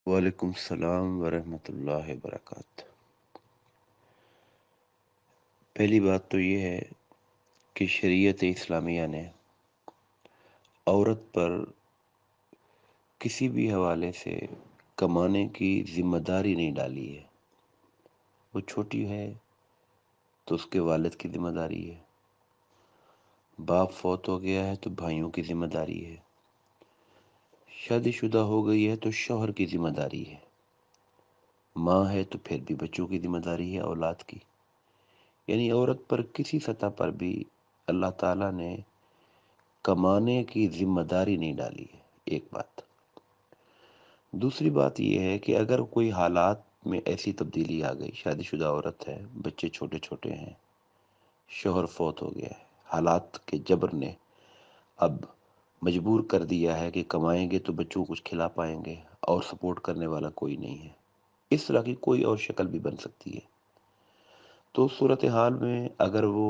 وعلیکم السلام ورحمۃ اللہ وبرکاتہ۔ پہلی بات تو یہ ہے کہ شریعت اسلامیہ نے عورت پر کسی بھی حوالے سے کمانے کی ذمہ داری نہیں ڈالی ہے۔ وہ چھوٹی ہے تو اس کے والد کی ذمہ داری ہے، باپ فوت ہو گیا ہے تو بھائیوں کی ذمہ داری ہے، شادی شدہ ہو گئی ہے تو شوہر کی ذمہ داری ہے، ماں ہے تو پھر بھی بچوں کی ذمہ داری ہے، اولاد کی۔ یعنی عورت پر کسی سطح پر بھی اللہ تعالیٰ نے کمانے کی ذمہ داری نہیں ڈالی ہے، ایک بات۔ دوسری بات یہ ہے کہ اگر کوئی حالات میں ایسی تبدیلی آ گئی، شادی شدہ عورت ہے، بچے چھوٹے چھوٹے ہیں، شوہر فوت ہو گیا ہے، حالات کے جبر نے اب مجبور کر دیا ہے کہ کمائیں گے تو بچوں کو کچھ کھلا پائیں گے اور سپورٹ کرنے والا کوئی نہیں ہے، اس طرح کی کوئی اور شکل بھی بن سکتی ہے۔ تو صورتحال میں اگر وہ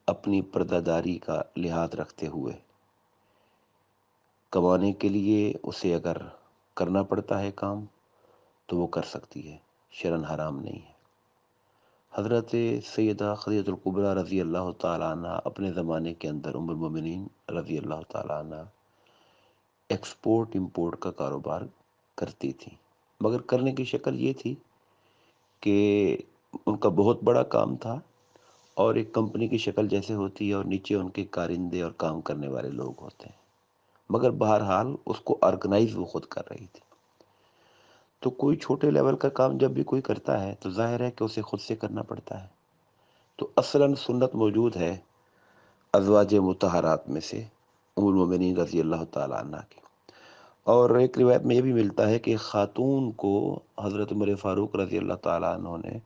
اپنی پردہ داری کا لحاظ رکھتے ہوئے کمانے کے لیے اسے اگر کرنا پڑتا ہے کام تو وہ کر سکتی ہے، شرعاً حرام نہیں ہے۔ حضرت سیدہ خدیجہ الکبریٰ رضی اللہ تعالیٰ عنہ اپنے زمانے کے اندر ام المومنین رضی اللہ تعالیٰ عنہ ایکسپورٹ امپورٹ کا کاروبار کرتی تھی، مگر کرنے کی شکل یہ تھی کہ ان کا بہت بڑا کام تھا اور ایک کمپنی کی شکل جیسے ہوتی ہے اور نیچے ان کے کارندے اور کام کرنے والے لوگ ہوتے ہیں، مگر بہرحال اس کو آرگنائز وہ خود کر رہی تھی۔ تو کوئی چھوٹے لیول کا کام جب بھی کوئی کرتا ہے تو ظاہر ہے کہ اسے خود سے کرنا پڑتا ہے۔ تو اصلاً سنت موجود ہے ازواج مطہرات میں سے ام المومنین رضی اللہ تعالیٰ عنہ کی، اور ایک روایت میں یہ بھی ملتا ہے کہ خاتون کو حضرت عمر فاروق رضی اللہ تعالیٰ عنہ نے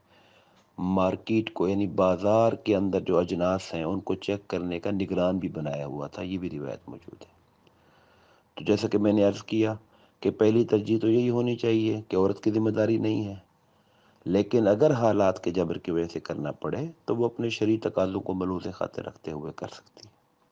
مارکیٹ کو یعنی بازار کے اندر جو اجناس ہیں ان کو چیک کرنے کا نگران بھی بنایا ہوا تھا، یہ بھی روایت موجود ہے۔ تو جیسا کہ میں نے عرض کیا کہ پہلی ترجیح تو یہی ہونی چاہیے کہ عورت کی ذمہ داری نہیں ہے، لیکن اگر حالات کے جبر کی وجہ سے کرنا پڑے تو وہ اپنے شرعی تقاضوں کو ملحوظ خاطر رکھتے ہوئے کر سکتی ہے۔